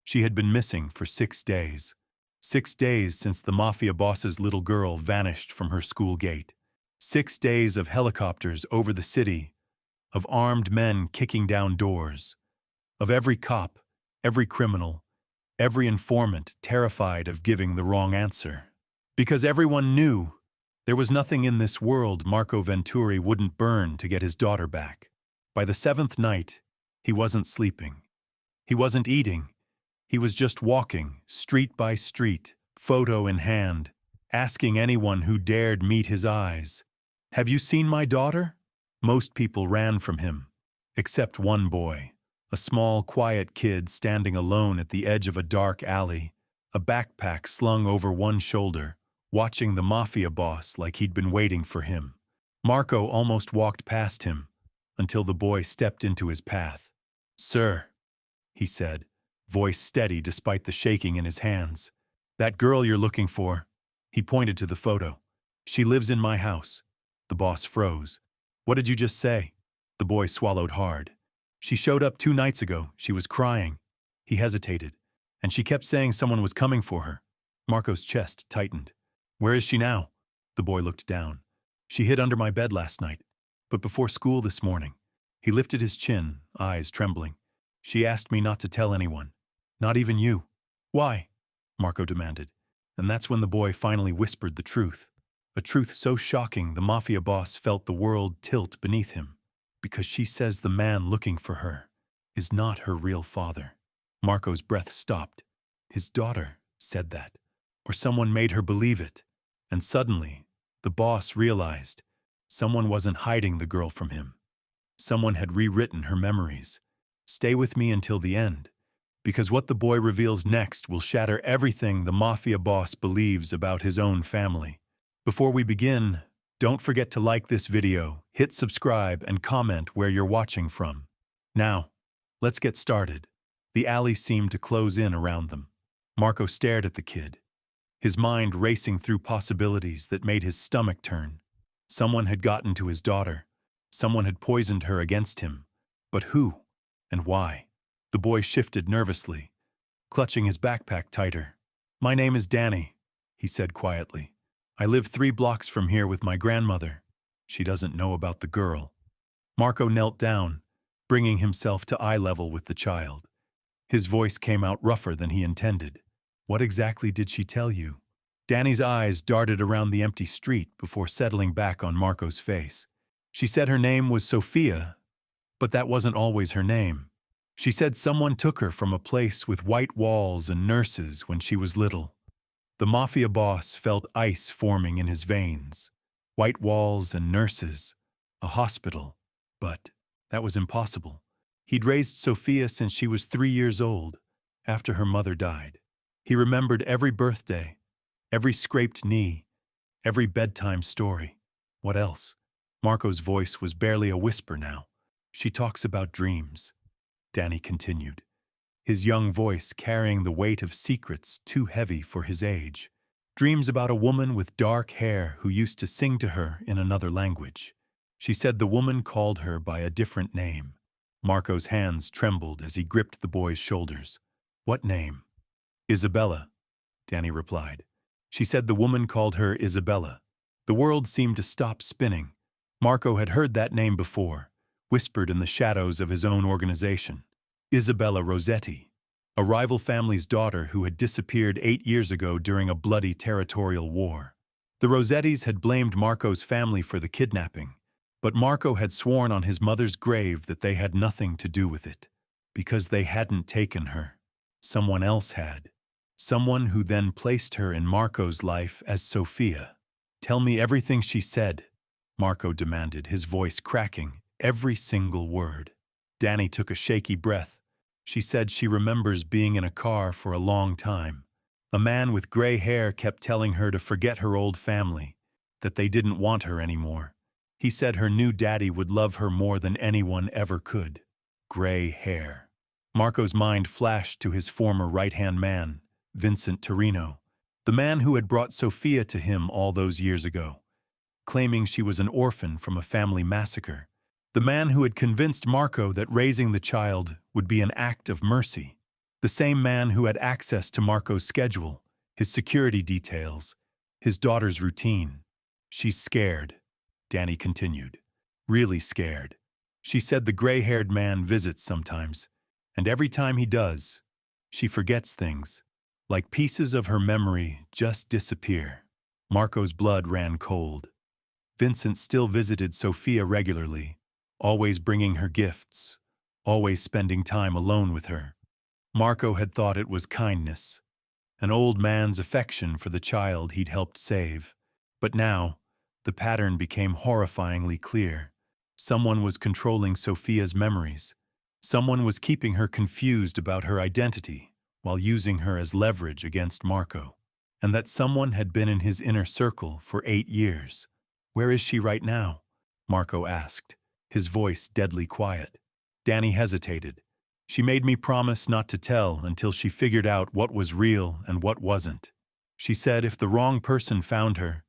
She had been missing for 6 days. 6 days since the Mafia Boss's little girl vanished from her school gate. 6 days of helicopters over the city, of armed men kicking down doors, of every cop, every criminal, every informant terrified of giving the wrong answer. Because everyone knew there was nothing in this world Marco Venturi wouldn't burn to get his daughter back. By the 7th night, he wasn't sleeping. He wasn't eating. He was just walking, street by street, photo in hand, asking anyone who dared meet his eyes, "Have you seen my daughter?" Most people ran from him, except one boy, a small, quiet kid standing alone at the edge of a dark alley, a backpack slung over one shoulder, watching the Mafia Boss like he'd been waiting for him. Marco almost walked past him until the boy stepped into his path. "Sir," he said, voice steady despite the shaking in his hands. "That girl you're looking for," he pointed to the photo. "She lives in my house." The boss froze. "What did you just say?" The boy swallowed hard. "She showed up 2 nights ago. She was crying." He hesitated, and she kept saying someone was coming for her. Marco's chest tightened. "Where is she now?" The boy looked down. "She hid under my bed last night, but before school this morning." He lifted his chin, eyes trembling. "She asked me not to tell anyone. Not even you." "Why?" Marco demanded. And that's when the boy finally whispered the truth. A truth so shocking the Mafia Boss felt the world tilt beneath him. "Because she says the man looking for her is not her real father." Marco's breath stopped. His daughter said that. Or someone made her believe it. And suddenly, the boss realized someone wasn't hiding the girl from him. Someone had rewritten her memories. Stay with me until the end, because what the boy reveals next will shatter everything the Mafia Boss believes about his own family. Before we begin, don't forget to like this video, hit subscribe, and comment where you're watching from. Now, let's get started. The alley seemed to close in around them. Marco stared at the kid, his mind racing through possibilities that made his stomach turn. Someone had gotten to his daughter. Someone had poisoned her against him. But who? And why? The boy shifted nervously, clutching his backpack tighter. "My name is Danny," he said quietly. "I live 3 blocks from here with my grandmother. She doesn't know about the girl." Marco knelt down, bringing himself to eye level with the child. His voice came out rougher than he intended. "What exactly did she tell you?" Danny's eyes darted around the empty street before settling back on Marco's face. "She said her name was Sophia, but that wasn't always her name. She said someone took her from a place with white walls and nurses when she was little." The Mafia Boss felt ice forming in his veins. White walls and nurses. A hospital. But that was impossible. He'd raised Sophia since she was 3 years old, after her mother died. He remembered every birthday, every scraped knee, every bedtime story. What else? Marco's voice was barely a whisper now. "She talks about dreams," Danny continued, his young voice carrying the weight of secrets too heavy for his age. "Dreams about a woman with dark hair who used to sing to her in another language. She said the woman called her by a different name." Marco's hands trembled as he gripped the boy's shoulders. "What name?" "Isabella," Danny replied. "She said the woman called her Isabella." The world seemed to stop spinning. Marco had heard that name before, whispered in the shadows of his own organization. Isabella Rossetti, a rival family's daughter who had disappeared 8 years ago during a bloody territorial war. The Rossettis had blamed Marco's family for the kidnapping, but Marco had sworn on his mother's grave that they had nothing to do with it. Because they hadn't taken her. Someone else had. Someone who then placed her in Marco's life as Sophia. "Tell me everything she said," Marco demanded, his voice cracking, every single word. Danny took a shaky breath. "She said she remembers being in a car for a long time. A man with gray hair kept telling her to forget her old family, that they didn't want her anymore. He said her new daddy would love her more than anyone ever could." Gray hair. Marco's mind flashed to his former right-hand man, Vincent Torino, the man who had brought Sophia to him all those years ago, claiming she was an orphan from a family massacre. The man who had convinced Marco that raising the child would be an act of mercy. The same man who had access to Marco's schedule, his security details, his daughter's routine. She's scared, Danny continued. Really scared. She said the gray-haired man visits sometimes, and every time he does, she forgets things. Like pieces of her memory just disappear. Marco's blood ran cold. Vincent still visited Sophia regularly, always bringing her gifts, always spending time alone with her. Marco had thought it was kindness, an old man's affection for the child he'd helped save. But now, the pattern became horrifyingly clear. Someone was controlling Sophia's memories. Someone was keeping her confused about her identity while using her as leverage against Marco. And that someone had been in his inner circle for 8 years. Where is she right now? Marco asked, his voice deadly quiet. Danny hesitated. She made me promise not to tell until she figured out what was real and what wasn't. She said if the wrong person found her,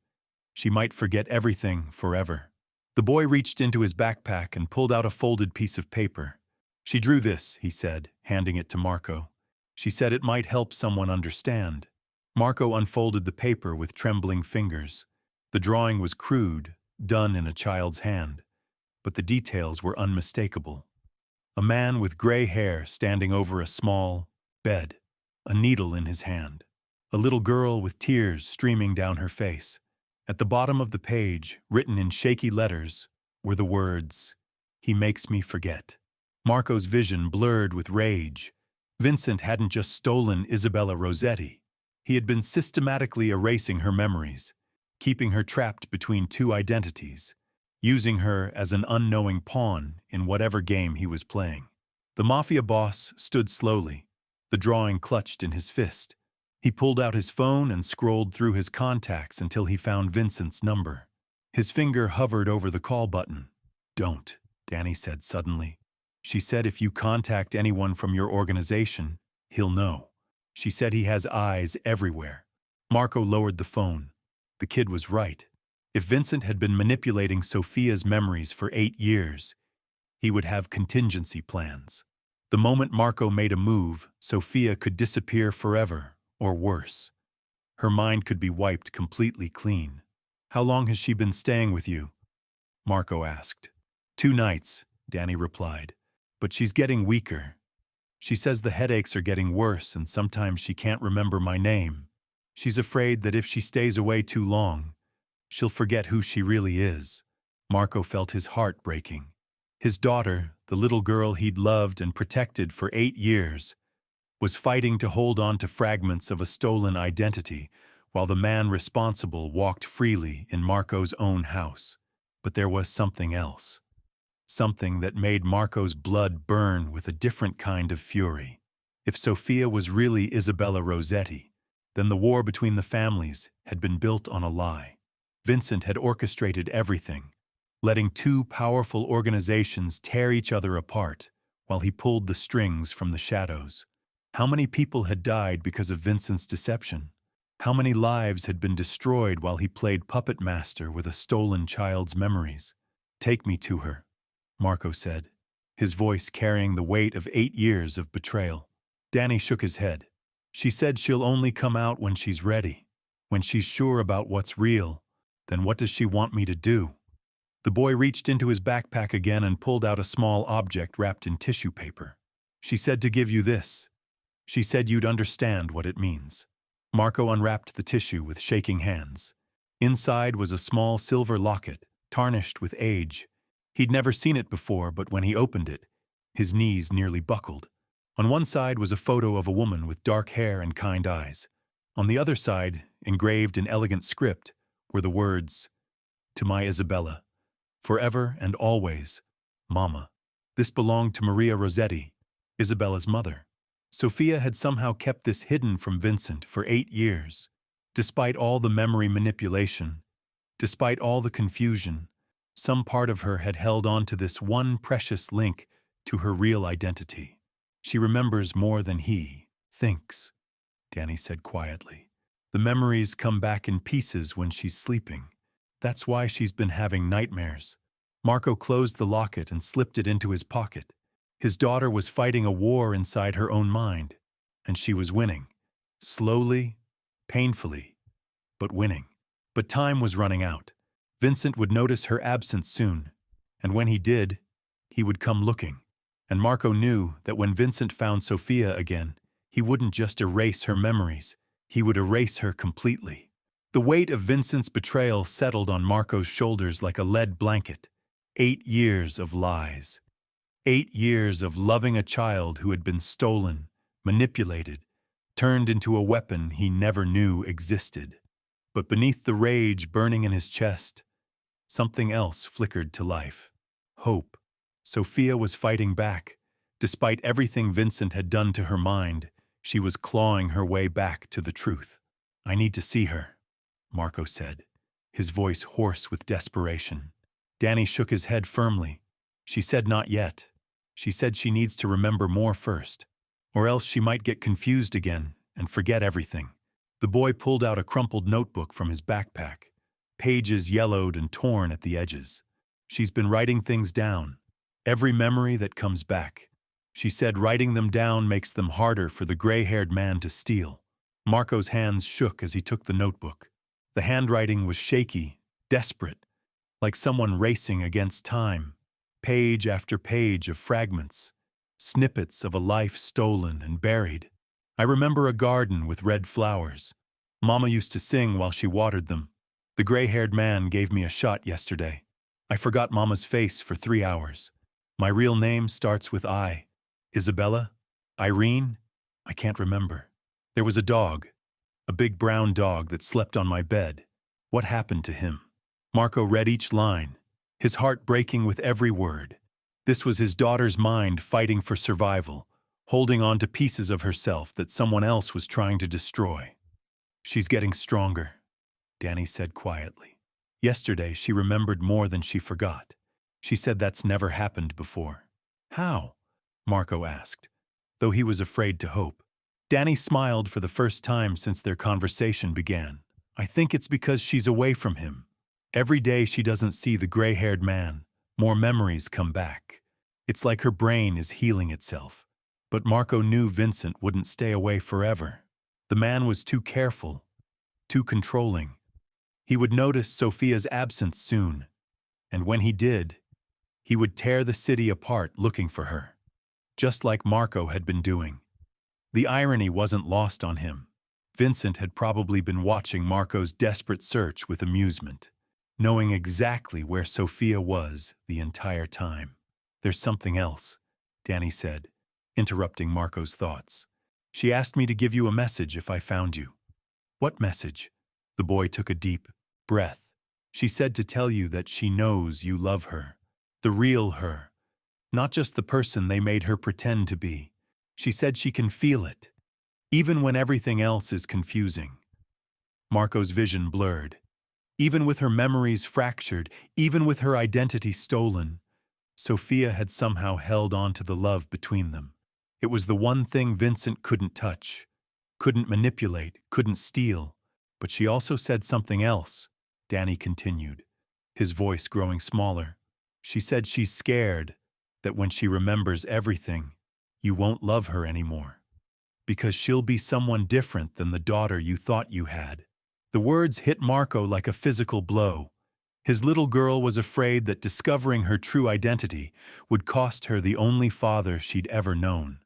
she might forget everything forever. The boy reached into his backpack and pulled out a folded piece of paper. She drew this, he said, handing it to Marco. She said it might help someone understand. Marco unfolded the paper with trembling fingers. The drawing was crude, done in a child's hand, but the details were unmistakable. A man with gray hair standing over a small bed, a needle in his hand. A little girl with tears streaming down her face. At the bottom of the page, written in shaky letters, were the words, "He makes me forget." Marco's vision blurred with rage. Vincent hadn't just stolen Isabella Rossetti. He had been systematically erasing her memories, keeping her trapped between two identities, using her as an unknowing pawn in whatever game he was playing. The Mafia Boss stood slowly, the drawing clutched in his fist. He pulled out his phone and scrolled through his contacts until he found Vincent's number. His finger hovered over the call button. "Don't," Danny said suddenly. She said if you contact anyone from your organization, he'll know. She said he has eyes everywhere. Marco lowered the phone. The kid was right. If Vincent had been manipulating Sophia's memories for 8 years, he would have contingency plans. The moment Marco made a move, Sophia could disappear forever, or worse. Her mind could be wiped completely clean. "How long has she been staying with you?" Marco asked. 2 nights, Danny replied. "But she's getting weaker. She says the headaches are getting worse and sometimes she can't remember my name. She's afraid that if she stays away too long, she'll forget who she really is." Marco felt his heart breaking. His daughter, the little girl he'd loved and protected for 8 years, was fighting to hold on to fragments of a stolen identity while the man responsible walked freely in Marco's own house. But there was something else. Something that made Marco's blood burn with a different kind of fury. If Sophia was really Isabella Rossetti, then the war between the families had been built on a lie. Vincent had orchestrated everything, letting 2 powerful organizations tear each other apart while he pulled the strings from the shadows. How many people had died because of Vincent's deception? How many lives had been destroyed while he played puppet master with a stolen child's memories? "Take me to her," Marco said, his voice carrying the weight of 8 years of betrayal. Danny shook his head. "She said she'll only come out when she's ready, when she's sure about what's real. Then what does she want me to do?" The boy reached into his backpack again and pulled out a small object wrapped in tissue paper. "She said to give you this. She said you'd understand what it means." Marco unwrapped the tissue with shaking hands. Inside was a small silver locket, tarnished with age. He'd never seen it before, but when he opened it, his knees nearly buckled. On one side was a photo of a woman with dark hair and kind eyes. On the other side, engraved in elegant script, were the words, "To my Isabella, forever and always, Mama." This belonged to Maria Rossetti, Isabella's mother. Sophia had somehow kept this hidden from Vincent for 8 years. Despite all the memory manipulation, despite all the confusion, some part of her had held on to this one precious link to her real identity. "She remembers more than he thinks," Danny said quietly. "The memories come back in pieces when she's sleeping. That's why she's been having nightmares." Marco closed the locket and slipped it into his pocket. His daughter was fighting a war inside her own mind. and she was winning. Slowly, painfully, but winning. But time was running out. Vincent would notice her absence soon, and when he did, he would come looking. And Marco knew that when Vincent found Sophia again, he wouldn't just erase her memories, he would erase her completely. The weight of Vincent's betrayal settled on Marco's shoulders like a lead blanket. 8 years of lies. 8 years of loving a child who had been stolen, manipulated, turned into a weapon he never knew existed. But beneath the rage burning in his chest, something else flickered to life. Hope. Sophia was fighting back. Despite everything Vincent had done to her mind, she was clawing her way back to the truth. "I need to see her," Marco said, his voice hoarse with desperation. Danny shook his head firmly. "She said not yet. She said she needs to remember more first, or else she might get confused again and forget everything." The boy pulled out a crumpled notebook from his backpack, pages yellowed and torn at the edges. "She's been writing things down, every memory that comes back. She said writing them down makes them harder for the gray-haired man to steal." Marco's hands shook as he took the notebook. The handwriting was shaky, desperate, like someone racing against time. Page after page of fragments, snippets of a life stolen and buried. "I remember a garden with red flowers. Mama used to sing while she watered them. The gray-haired man gave me a shot yesterday. I forgot Mama's face for 3 hours. My real name starts with I. Isabella? Irene? I can't remember. There was a dog, a big brown dog that slept on my bed. What happened to him?" Marco read each line, his heart breaking with every word. This was his daughter's mind fighting for survival, holding on to pieces of herself that someone else was trying to destroy. "She's getting stronger," Danny said quietly. "Yesterday she remembered more than she forgot. She said that's never happened before." "How?" Marco asked, though he was afraid to hope. Danny smiled for the first time since their conversation began. "I think it's because she's away from him. Every day she doesn't see the gray-haired man, more memories come back. It's like her brain is healing itself." But Marco knew Vincent wouldn't stay away forever. The man was too careful, too controlling. He would notice Sophia's absence soon, and when he did, he would tear the city apart looking for her, just like Marco had been doing. The irony wasn't lost on him. Vincent had probably been watching Marco's desperate search with amusement, knowing exactly where Sophia was the entire time. "There's something else," Danny said, interrupting Marco's thoughts. "She asked me to give you a message if I found you." "What message?" The boy took a deep breath. "She said to tell you that she knows you love her, the real her, not just the person they made her pretend to be. She said she can feel it, even when everything else is confusing." Marco's vision blurred. Even with her memories fractured, even with her identity stolen, Sophia had somehow held on to the love between them. It was the one thing Vincent couldn't touch, couldn't manipulate, couldn't steal. But she also said something else, Danny continued, his voice growing smaller. "She said she's scared that when she remembers everything, you won't love her anymore, because she'll be someone different than the daughter you thought you had." The words hit Marco like a physical blow. His little girl was afraid that discovering her true identity would cost her the only father she'd ever known.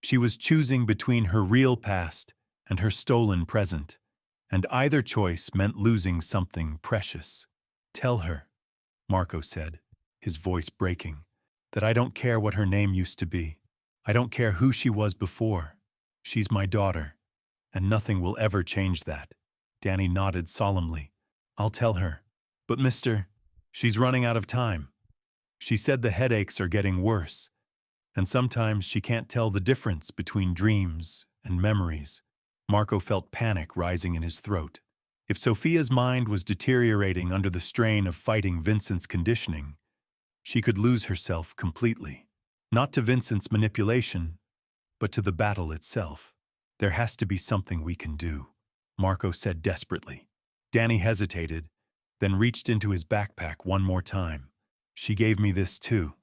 She was choosing between her real past and her stolen present, and either choice meant losing something precious. "Tell her," Marco said, his voice breaking, "that I don't care what her name used to be. I don't care who she was before. She's my daughter, and nothing will ever change that." Danny nodded solemnly. "I'll tell her. But mister, she's running out of time. She said the headaches are getting worse, and sometimes she can't tell the difference between dreams and memories." Marco felt panic rising in his throat. If Sophia's mind was deteriorating under the strain of fighting Vincent's conditioning, she could lose herself completely. Not to Vincent's manipulation, but to the battle itself. "There has to be something we can do," Marco said desperately. Danny hesitated, then reached into his backpack one more time. "She gave me this too,"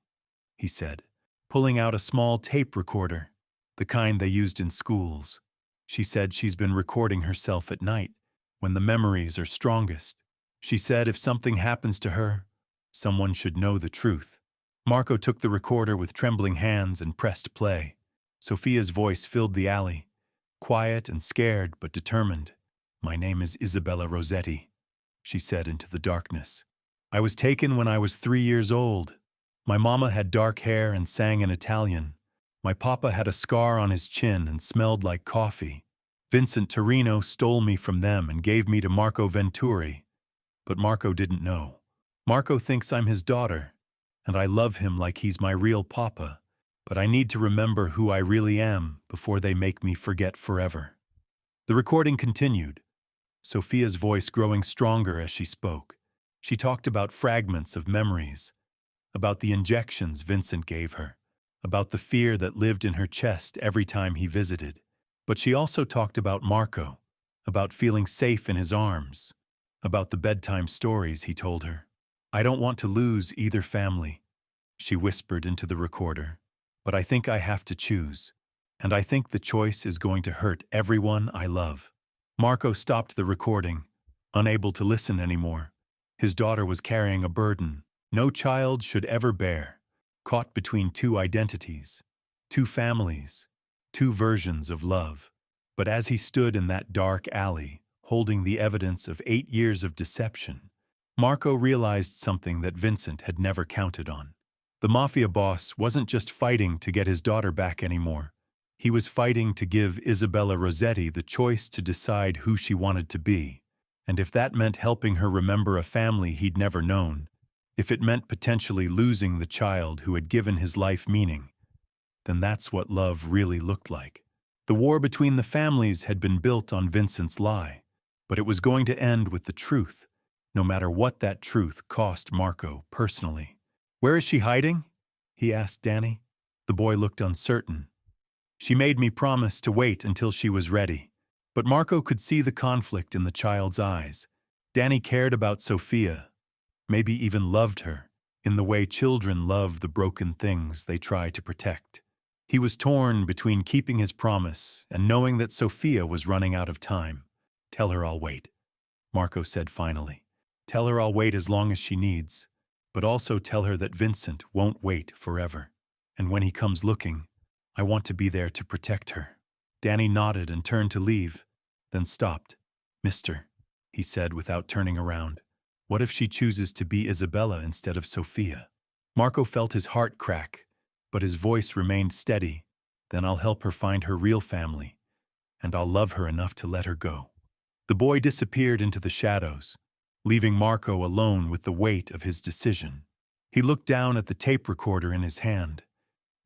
he said, pulling out a small tape recorder, the kind they used in schools. She said she's been recording herself at night, when the memories are strongest. She said if something happens to her, someone should know the truth. Marco took the recorder with trembling hands and pressed play. Sophia's voice filled the alley, quiet and scared but determined. "My name is Isabella Rossetti," she said into the darkness. "I was taken when I was 3 years old. My mama had dark hair and sang in Italian. My papa had a scar on his chin and smelled like coffee. Vincent Torino stole me from them and gave me to Marco Venturi. But Marco didn't know. Marco thinks I'm his daughter, and I love him like he's my real papa. But I need to remember who I really am before they make me forget forever." The recording continued, Sophia's voice growing stronger as she spoke. She talked about fragments of memories, about the injections Vincent gave her, about the fear that lived in her chest every time he visited. But she also talked about Marco, about feeling safe in his arms, about the bedtime stories he told her. "I don't want to lose either family," she whispered into the recorder, "but I think I have to choose, and I think the choice is going to hurt everyone I love." Marco stopped the recording, unable to listen anymore. His daughter was carrying a burden no child should ever bear, caught between two identities, two families, two versions of love. But as he stood in that dark alley, holding the evidence of 8 years of deception, Marco realized something that Vincent had never counted on. The Mafia boss wasn't just fighting to get his daughter back anymore. He was fighting to give Isabella Rossetti the choice to decide who she wanted to be. And if that meant helping her remember a family he'd never known, if it meant potentially losing the child who had given his life meaning, then that's what love really looked like. The war between the families had been built on Vincent's lie, but it was going to end with the truth, no matter what that truth cost Marco personally. "Where is she hiding?" he asked Danny. The boy looked uncertain. "She made me promise to wait until she was ready." But Marco could see the conflict in the child's eyes. Danny cared about Sophia, maybe even loved her, in the way children love the broken things they try to protect. He was torn between keeping his promise and knowing that Sophia was running out of time. "Tell her I'll wait," Marco said finally. "Tell her I'll wait as long as she needs, but also tell her that Vincent won't wait forever. And when he comes looking, I want to be there to protect her." Danny nodded and turned to leave, then stopped. "Mister," he said without turning around, "what if she chooses to be Isabella instead of Sophia?" Marco felt his heart crack, but his voice remained steady. "Then I'll help her find her real family, and I'll love her enough to let her go." The boy disappeared into the shadows, leaving Marco alone with the weight of his decision. He looked down at the tape recorder in his hand,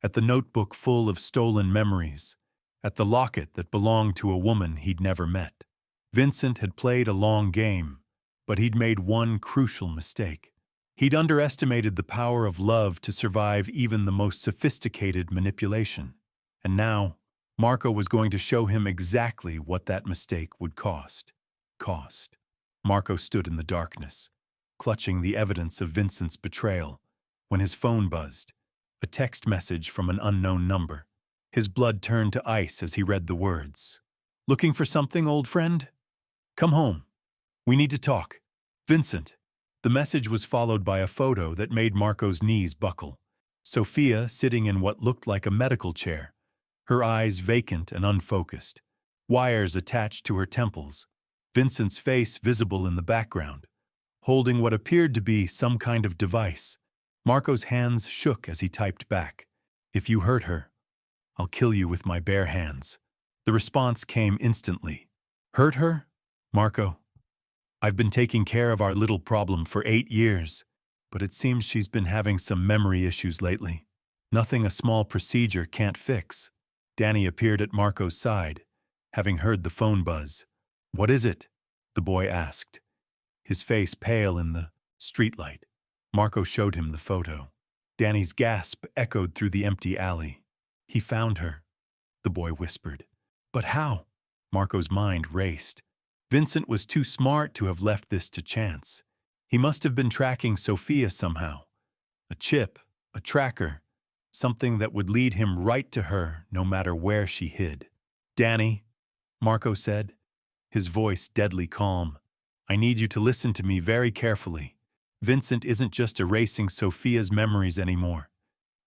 at the notebook full of stolen memories, at the locket that belonged to a woman he'd never met. Vincent had played a long game, but he'd made one crucial mistake. He'd underestimated the power of love to survive even the most sophisticated manipulation. And now, Marco was going to show him exactly what that mistake would cost. Marco stood in the darkness, clutching the evidence of Vincent's betrayal, when his phone buzzed, a text message from an unknown number. His blood turned to ice as he read the words. "Looking for something, old friend? Come home. We need to talk. Vincent." The message was followed by a photo that made Marco's knees buckle. Sophia sitting in what looked like a medical chair, her eyes vacant and unfocused, wires attached to her temples, Vincent's face visible in the background, holding what appeared to be some kind of device. Marco's hands shook as he typed back, "If you hurt her, I'll kill you with my bare hands." The response came instantly. "Hurt her? Marco, I've been taking care of our little problem for 8 years, but it seems she's been having some memory issues lately. Nothing a small procedure can't fix." Danny appeared at Marco's side, having heard the phone buzz. "What is it?" the boy asked, his face pale in the streetlight. Marco showed him the photo. Danny's gasp echoed through the empty alley. "He found her," the boy whispered. "But how?" Marco's mind raced. Vincent was too smart to have left this to chance. He must have been tracking Sophia somehow. A chip, a tracker, something that would lead him right to her no matter where she hid. "Danny," Marco said, his voice deadly calm. I need you to listen to me very carefully. Vincent isn't just erasing Sophia's memories anymore.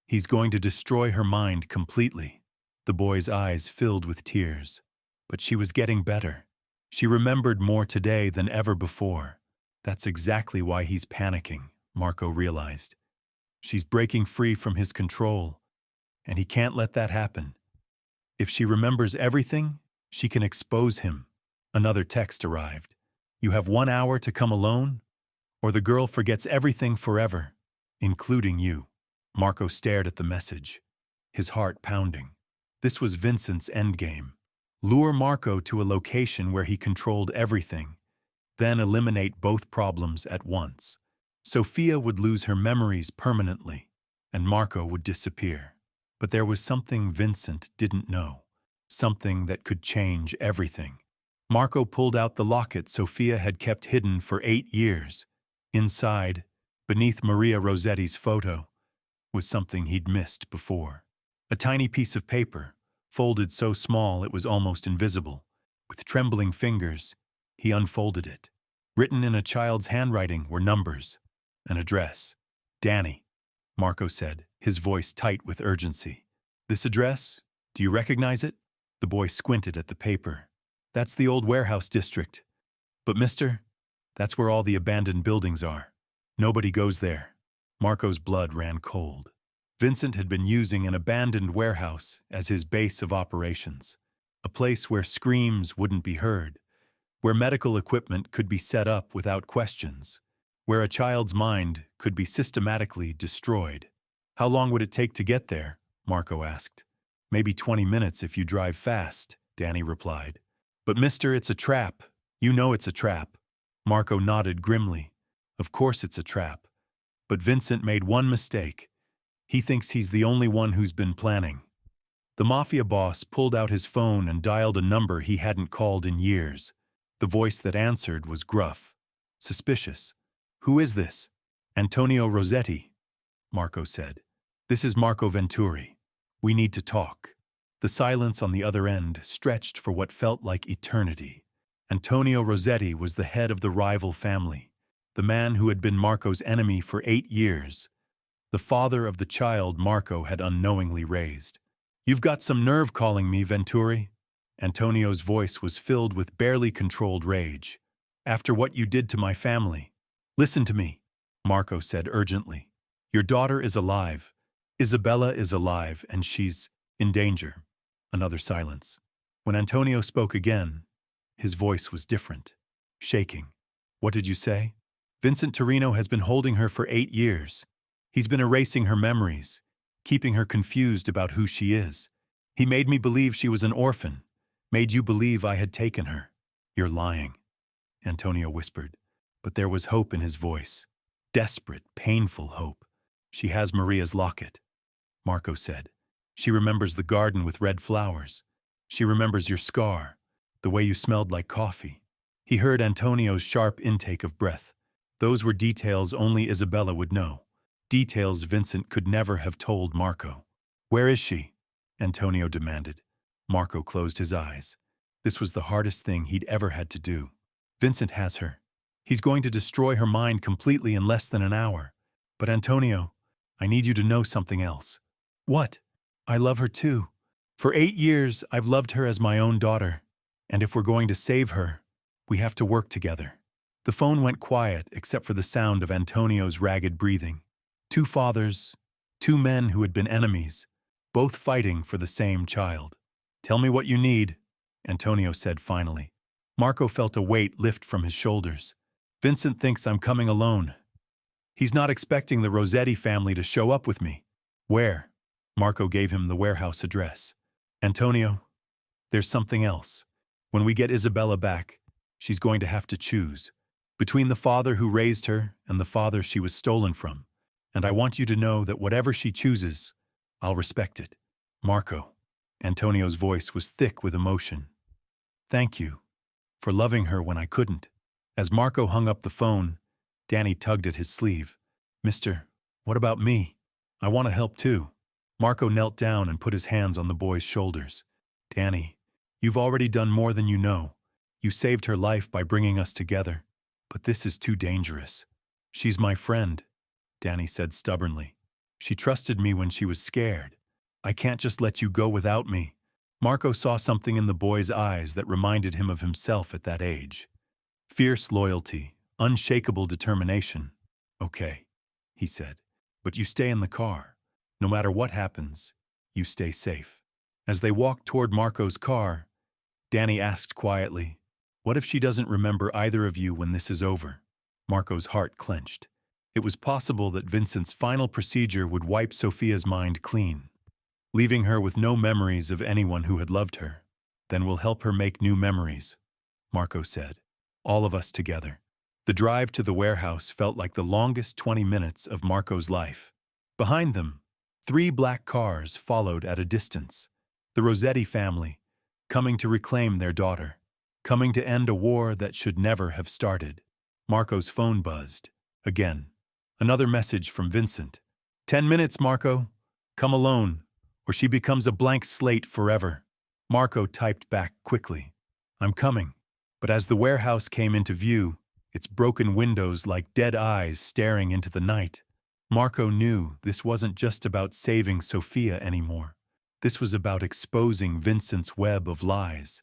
He's going to destroy her mind completely. The boy's eyes filled with tears. But she was getting better. She remembered more today than ever before. That's exactly why he's panicking, Marco realized. She's breaking free from his control, and he can't let that happen. If she remembers everything, she can expose him. Another text arrived. You have 1 hour to come alone, or the girl forgets everything forever, including you. Marco stared at the message, his heart pounding. This was Vincent's endgame. Lure Marco to a location where he controlled everything, then eliminate both problems at once. Sophia would lose her memories permanently, and Marco would disappear. But there was something Vincent didn't know, something that could change everything. Marco pulled out the locket Sophia had kept hidden for 8 years. Inside, beneath Maria Rossetti's photo, was something he'd missed before. A tiny piece of paper, folded so small it was almost invisible. With trembling fingers, he unfolded it. Written in a child's handwriting were numbers, an address. Danny, Marco said, his voice tight with urgency. This address? Do you recognize it? The boy squinted at the paper. That's the old warehouse district. But mister, that's where all the abandoned buildings are. Nobody goes there. Marco's blood ran cold. Vincent had been using an abandoned warehouse as his base of operations, a place where screams wouldn't be heard, where medical equipment could be set up without questions, where a child's mind could be systematically destroyed. How long would it take to get there? Marco asked. Maybe 20 minutes if you drive fast, Danny replied. But mister, it's a trap. You know it's a trap. Marco nodded grimly. Of course it's a trap. But Vincent made one mistake. He thinks he's the only one who's been planning. The Mafia Boss pulled out his phone and dialed a number he hadn't called in years. The voice that answered was gruff, suspicious. Who is this? Antonio Rossetti, Marco said. This is Marco Venturi. We need to talk. The silence on the other end stretched for what felt like eternity. Antonio Rossetti was the head of the rival family, the man who had been Marco's enemy for 8 years, the father of the child Marco had unknowingly raised. You've got some nerve calling me, Venturi. Antonio's voice was filled with barely controlled rage. After what you did to my family. Listen to me, Marco said urgently. Your daughter is alive. Isabella is alive, and she's in danger. Another silence. When Antonio spoke again, his voice was different, shaking. What did you say? Vincent Torino has been holding her for 8 years. He's been erasing her memories, keeping her confused about who she is. He made me believe she was an orphan, made you believe I had taken her. You're lying, Antonio whispered, but there was hope in his voice. Desperate, painful hope. She has Maria's locket, Marco said. She remembers the garden with red flowers. She remembers your scar, the way you smelled like coffee. He heard Antonio's sharp intake of breath. Those were details only Isabella would know. Details Vincent could never have told Marco. Where is she? Antonio demanded. Marco closed his eyes. This was the hardest thing he'd ever had to do. Vincent has her. He's going to destroy her mind completely in less than an hour. But Antonio, I need you to know something else. What? I love her too. For 8 years, I've loved her as my own daughter. And if we're going to save her, we have to work together. The phone went quiet except for the sound of Antonio's ragged breathing. 2 fathers, 2 men who had been enemies, both fighting for the same child. Tell me what you need, Antonio said finally. Marco felt a weight lift from his shoulders. Vincent thinks I'm coming alone. He's not expecting the Rossetti family to show up with me. Where? Marco gave him the warehouse address. Antonio, there's something else. When we get Isabella back, she's going to have to choose between the father who raised her and the father she was stolen from. And I want you to know that whatever she chooses, I'll respect it. Marco. Antonio's voice was thick with emotion. Thank you for loving her when I couldn't. As Marco hung up the phone, Danny tugged at his sleeve. Mister, what about me? I want to help too. Marco knelt down and put his hands on the boy's shoulders. Danny, You've already done more than you know. You saved her life by bringing us together. But this is too dangerous. She's my friend, Danny said stubbornly. She trusted me when she was scared. I can't just let you go without me. Marco saw something in the boy's eyes that reminded him of himself at that age. Fierce loyalty, unshakable determination. Okay, he said, but you stay in the car. No matter what happens, you stay safe. As they walked toward Marco's car, Danny asked quietly, "What if she doesn't remember either of you when this is over?" Marco's heart clenched. It was possible that Vincent's final procedure would wipe Sophia's mind clean, leaving her with no memories of anyone who had loved her. Then we'll help her make new memories, Marco said. All of us together. The drive to the warehouse felt like the longest 20 minutes of Marco's life. Behind them, 3 black cars followed at a distance. The Rossetti family, coming to reclaim their daughter, coming to end a war that should never have started. Marco's phone buzzed. Again. Another message from Vincent. 10 minutes, Marco. Come alone, or she becomes a blank slate forever. Marco typed back quickly. I'm coming. But as the warehouse came into view, its broken windows like dead eyes staring into the night, Marco knew this wasn't just about saving Sophia anymore. This was about exposing Vincent's web of lies,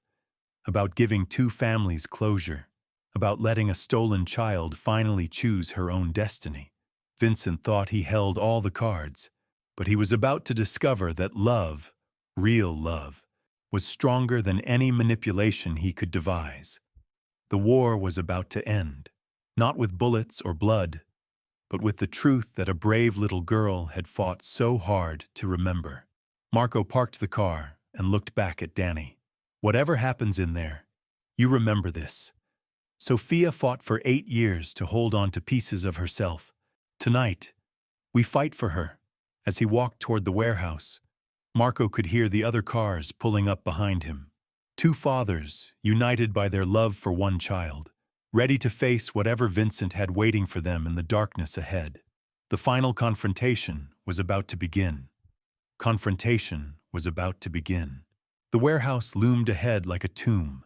about giving 2 families closure, about letting a stolen child finally choose her own destiny. Vincent thought he held all the cards, but he was about to discover that love, real love, was stronger than any manipulation he could devise. The war was about to end, not with bullets or blood, but with the truth that a brave little girl had fought so hard to remember. Marco parked the car and looked back at Danny. Whatever happens in there, you remember this. Sophia fought for 8 years to hold on to pieces of herself. Tonight, we fight for her. As he walked toward the warehouse, Marco could hear the other cars pulling up behind him. 2 fathers, united by their love for one child, ready to face whatever Vincent had waiting for them in the darkness ahead. The final confrontation was about to begin. Confrontation was about to begin. The warehouse loomed ahead like a tomb,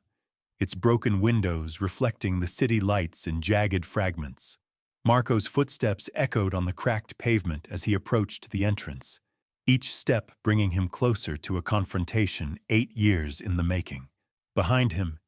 its broken windows reflecting the city lights in jagged fragments. Marco's footsteps echoed on the cracked pavement as he approached the entrance, each step bringing him closer to a confrontation 8 years in the making. Behind him,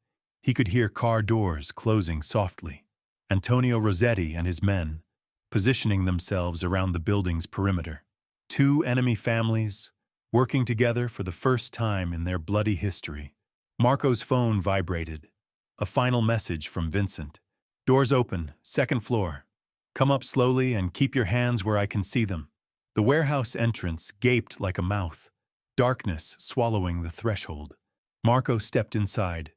he could hear car doors closing softly. Antonio Rossetti and his men, positioning themselves around the building's perimeter. 2 enemy families, working together for the first time in their bloody history. Marco's phone vibrated. A final message from Vincent. Doors open, 2nd floor. Come up slowly and keep your hands where I can see them. The warehouse entrance gaped like a mouth, darkness swallowing the threshold. Marco stepped inside,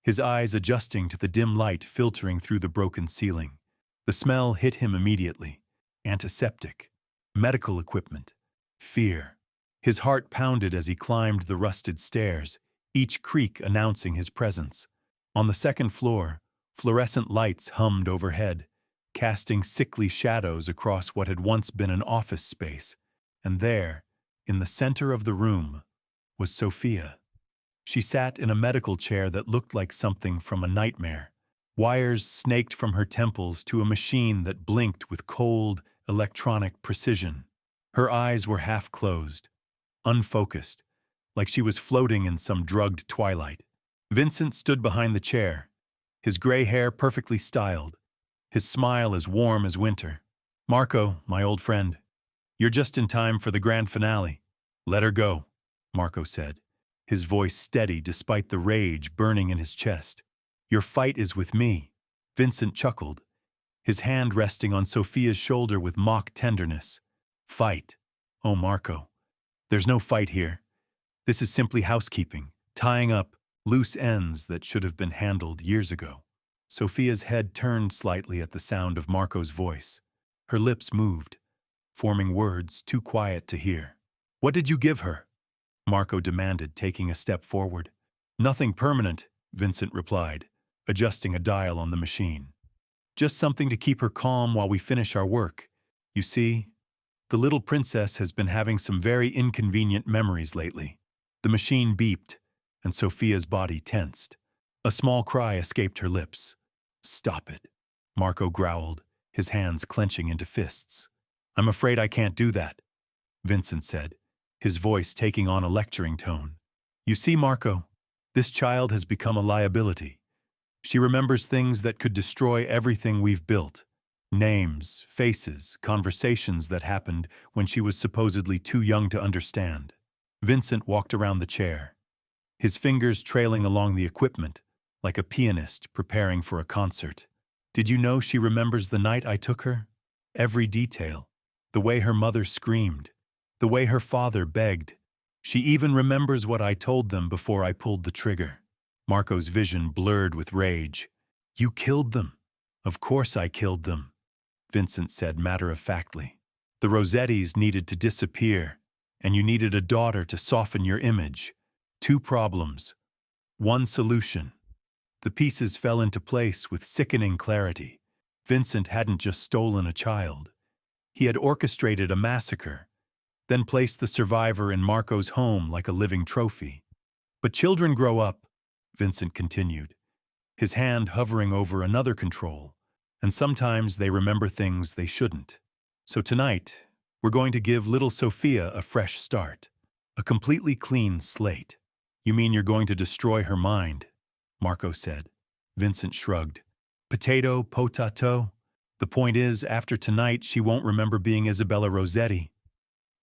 his eyes adjusting to the dim light filtering through the broken ceiling. The smell hit him immediately. Antiseptic, medical equipment, fear. His heart pounded as he climbed the rusted stairs, each creak announcing his presence. On the 2nd floor, fluorescent lights hummed overhead, casting sickly shadows across what had once been an office space. And there, in the center of the room, was Sophia. She sat in a medical chair that looked like something from a nightmare. Wires snaked from her temples to a machine that blinked with cold, electronic precision. Her eyes were half closed, unfocused, like she was floating in some drugged twilight. Vincent stood behind the chair, his gray hair perfectly styled, his smile as warm as winter. Marco, my old friend, you're just in time for the grand finale. Let her go, Marco said, his voice steady despite the rage burning in his chest. Your fight is with me. Vincent chuckled, his hand resting on Sophia's shoulder with mock tenderness. Fight. Oh, Marco, there's no fight here. This is simply housekeeping, tying up loose ends that should have been handled years ago. Sophia's head turned slightly at the sound of Marco's voice. Her lips moved, forming words too quiet to hear. What did you give her? Marco demanded, taking a step forward. Nothing permanent, Vincent replied, adjusting a dial on the machine. Just something to keep her calm while we finish our work. You see, the little princess has been having some very inconvenient memories lately. The machine beeped, and Sophia's body tensed. A small cry escaped her lips. "Stop it," Marco growled, his hands clenching into fists. "I'm afraid I can't do that," Vincent said, his voice taking on a lecturing tone. "You see, Marco, this child has become a liability. She remembers things that could destroy everything we've built. Names, faces, conversations that happened when she was supposedly too young to understand." Vincent walked around the chair, his fingers trailing along the equipment, like a pianist preparing for a concert. "Did you know she remembers the night I took her? Every detail. The way her mother screamed. The way her father begged. She even remembers what I told them before I pulled the trigger." Marco's vision blurred with rage. "You killed them." "Of course I killed them," Vincent said matter-of-factly. "The Rossettis needed to disappear, and you needed a daughter to soften your image. 2 problems, 1 solution." The pieces fell into place with sickening clarity. Vincent hadn't just stolen a child. He had orchestrated a massacre, then placed the survivor in Marco's home like a living trophy. "But children grow up," Vincent continued, his hand hovering over another control, "and sometimes they remember things they shouldn't. So tonight, we're going to give little Sophia a fresh start, a completely clean slate." "You mean you're going to destroy her mind?" Marco said. Vincent shrugged. "Potato, potato. The point is, after tonight, she won't remember being Isabella Rossetti.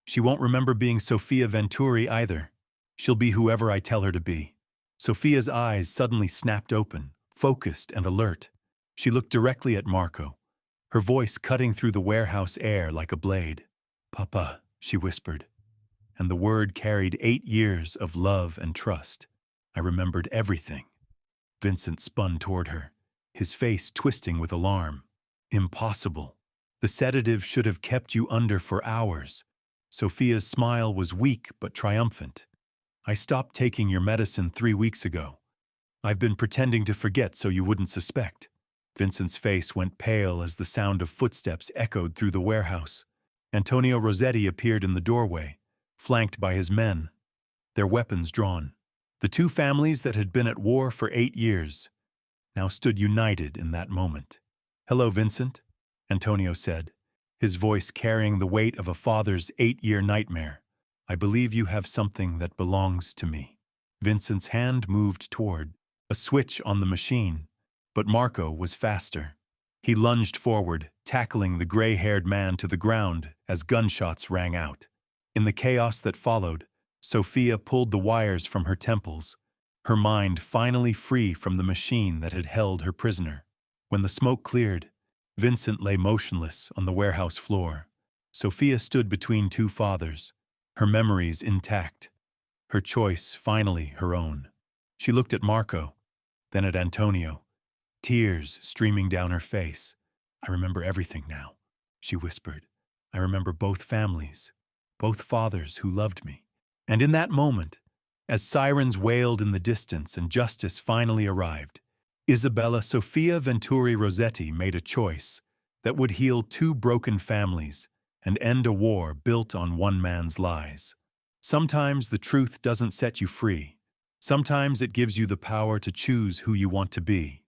She won't remember being Sofia Venturi either. She'll be whoever I tell her to be." Sophia's eyes suddenly snapped open, focused and alert. She looked directly at Marco, her voice cutting through the warehouse air like a blade. "Papa," she whispered, and the word carried 8 years of love and trust. "I remembered everything." Vincent spun toward her, his face twisting with alarm. "Impossible. The sedative should have kept you under for hours." Sophia's smile was weak but triumphant. "I stopped taking your medicine 3 weeks ago. I've been pretending to forget so you wouldn't suspect." Vincent's face went pale as the sound of footsteps echoed through the warehouse. Antonio Rossetti appeared in the doorway, flanked by his men, their weapons drawn. The 2 families that had been at war for 8 years now stood united in that moment. "Hello, Vincent," Antonio said, his voice carrying the weight of a father's 8-year nightmare. "I believe you have something that belongs to me." Vincent's hand moved toward a switch on the machine, but Marco was faster. He lunged forward, tackling the gray-haired man to the ground as gunshots rang out. In the chaos that followed, Sophia pulled the wires from her temples, her mind finally free from the machine that had held her prisoner. When the smoke cleared, Vincent lay motionless on the warehouse floor. Sophia stood between 2 fathers, her memories intact, her choice finally her own. She looked at Marco, then at Antonio, tears streaming down her face. "I remember everything now," she whispered. "I remember both families, both fathers who loved me." And in that moment, as sirens wailed in the distance and justice finally arrived, Isabella Sofia Venturi Rossetti made a choice that would heal 2 broken families and end a war built on one man's lies. Sometimes the truth doesn't set you free. Sometimes it gives you the power to choose who you want to be.